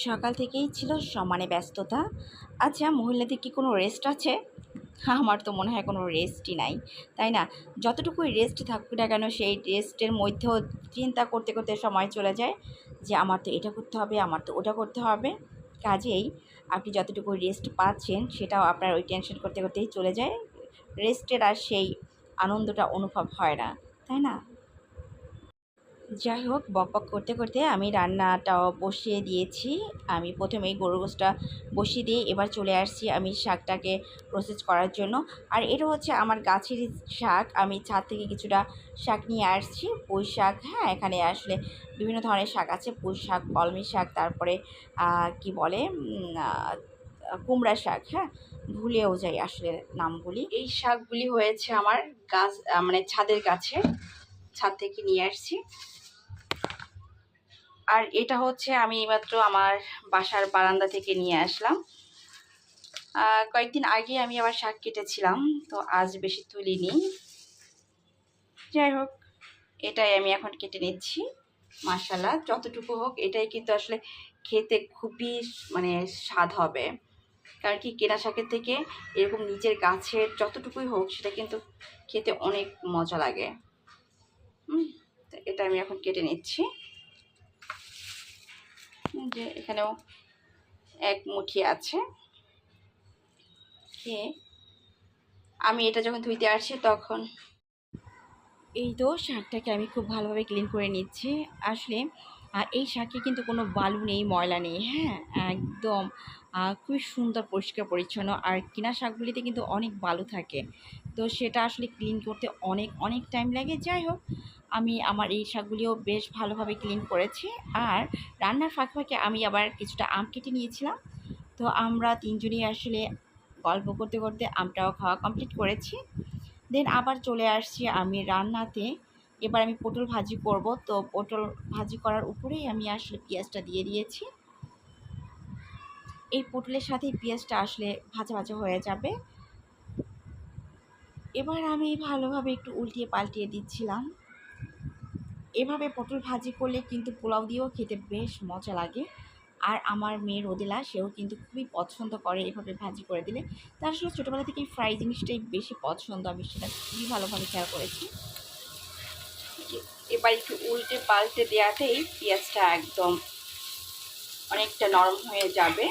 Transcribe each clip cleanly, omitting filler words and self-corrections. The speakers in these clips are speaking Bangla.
সকাল থেকেই ছিল সমানে ব্যস্ততা। আচ্ছা, মহিলাদের কি কোনো রেস্ট আছে? আমার তো মনে হয় কোনো রেস্টই নাই, তাই না? যতটুকুই রেস্ট থাকুক না কেন, সেই রেস্টের মধ্যেও চিন্তা করতে করতে সময় চলে যায় যে আমার তো এটা করতে হবে, আমার তো ওটা করতে হবে। কাজেই আপনি যতটুকু রেস্ট পাচ্ছেন সেটাও আপনার ওই টেনশন করতে করতেই চলে যায়। রেস্টের আর সেই আনন্দটা অনুভব হয় না, তাই না? যাই হোক, বকবক করতে করতে আমি রান্নাটাও বসিয়ে দিয়েছি। আমি প্রথমেই গরুর গোশটা বসিয়ে দিয়ে এবার চলে আসছি আমি শাকটাকে প্রসেস করার জন্য। আর এটা হচ্ছে আমার গাছেরই শাক। আমি ছাদ থেকে কিছুটা শাক নিয়ে আসছি, পুঁই শাক। হ্যাঁ, এখানে আসলে বিভিন্ন ধরনের শাক আছে, পুঁই শাক, কলমি শাক, তারপরে কি বলে কুমড়া শাক। হ্যাঁ, ভুলেও যাই আসলে নামগুলি। এই শাকগুলি হয়েছে আমার গাছ, মানে ছাদের কাছে, ছাদ থেকে নিয়ে আসছি। আর এটা হচ্ছে আমি এইমাত্র আমার বাসার বারান্দা থেকে নিয়ে আসলাম। কয়েকদিন আগে আমি আবার শাক কেটেছিলাম, তো আজ বেশি তুলিনি। যাই হোক, এটাই আমি এখন কেটে নিচ্ছি। মাশাআল্লাহ, যতটুকু হোক এটাই কিন্তু আসলে খেতে খুবই মানে স্বাদ হবে। কারণ কি, কেনা শাকের থেকে এরকম নিজের গাছের যতটুকুই হোক সেটা কিন্তু খেতে অনেক মজা লাগে। তো এটা আমি এখন কেটে নিচ্ছি। যে এখানেও এক মুঠি আছে। আমি এটা যখন ধুইতে আসছি তখন এই তো শাকটাকে আমি খুব ভালোভাবে ক্লিন করে নিচ্ছি। আসলে এই শাকে কিন্তু কোনো বালু নেই, ময়লা নেই। হ্যাঁ, একদম খুবই সুন্দর পরিষ্কার পরিচ্ছন্ন। আর কিনা শাকগুলিতে কিন্তু অনেক বালু থাকে, তো সেটা আসলে ক্লিন করতে অনেক অনেক টাইম লাগে। যাই হোক, আমি আমার এই শাকগুলিও বেশ ভালোভাবে ক্লিন করেছি। আর রান্নার ফাঁকে ফাঁকে আমি আবার কিছুটা আম কেটে নিয়েছিলাম। তো আমরা তিনজনই আসলে গল্প করতে করতে আমটাও খাওয়া কমপ্লিট করেছি। দেন আবার চলে আসছি আমি রান্নাতে। এবার আমি পটল ভাজি করব, তো পটল ভাজি করার উপরেই আমি আসলে পেঁয়াজটা দিয়ে দিয়েছি। এই পটলের সাথে পেঁয়াজটা আসলে ভাজা ভাজা হয়ে যাবে। এবার আমি ভালোভাবে একটু উল্টিয়ে পাল্টিয়ে দিচ্ছিলাম। এভাবে পটল ভাজি করলে কিন্তু পোলাও দিয়েও খেতে বেশ মজা লাগে। আর আমার মেয়ে রোদেলা, সেও কিন্তু খুবই পছন্দ করে এভাবে ভাজি করে দিলে। তার আসলে ছোটোবেলা থেকেই ফ্রাই জিনিসটাই বেশি পছন্দ, আমি সেটা খুবই ভালোভাবে খেয়াল করেছি। এবার একটু উল্টে পাল্টে দেওয়াতেই পেঁয়াজটা একদম অনেকটা নরম হয়ে যাবে।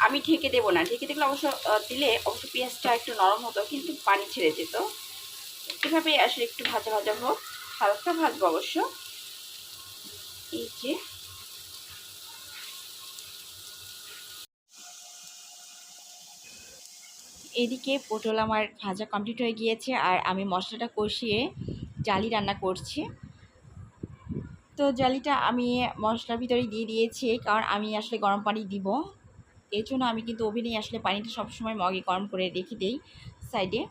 আমি ঢেকে দেবো না, ঢেকে দিলে দিলে অবশ্য পেঁয়াজটা একটু নরম হতো, কিন্তু পানি ছেড়ে যেত। এভাবে আসলে একটু ভাজা ভাজা হোক, হালকা ভাজবো অবশ্য। এই যে এদিকে পটল আমার ভাজা কমপ্লিট হয়ে গিয়েছে, আর আমি মশলাটা কষিয়ে জালি রান্না করছি। তো জালিটা আমি মশলার ভিতরে দিয়ে দিয়েছি, কারণ আমি আসলে গরম পানি দিব। এর জন্য আমি কিন্তু ওভেনে আসলে পানিটা সবসময় মগে গরম করে রেখে দিই সাইডে।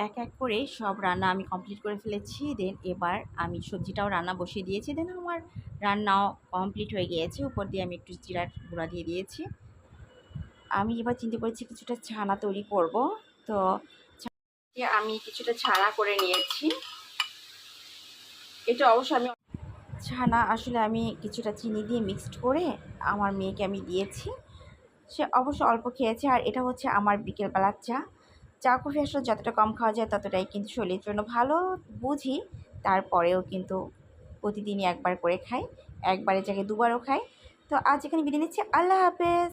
এক এক করে সব রান্না আমি কমপ্লিট করে ফেলেছি। দেন এবার আমি সবজিটাও রান্না বসিয়ে দিয়েছি। দেন আমার রান্নাও কমপ্লিট হয়ে গিয়েছে। উপর দিয়ে আমি একটু জিরার গুঁড়া দিয়ে দিয়েছি। আমি এবার চিন্তা করেছি কিছুটা ছানা তৈরি করব। তো আমি কিছুটা ছানা করে নিয়েছি। এটা অবশ্য আমি ছানা আসলে আমি কিছুটা চিনি দিয়ে মিক্সড করে আমার মেয়েকে আমি দিয়েছি। সে অবশ্য অল্প খেয়েছে। আর এটা হচ্ছে আমার বিকেলবেলার চা। চা কফি আসলে যতটা কম খাওয়া যায় ততটাই কিন্তু শরীরের জন্য ভালো, বুঝি। তারপরেও কিন্তু প্রতিদিনই একবার করে খাই, একবারের জায়গায় দুবারও খাই। তো আজ এখানে বিদায় নিচ্ছি। আল্লাহ হাফেজ।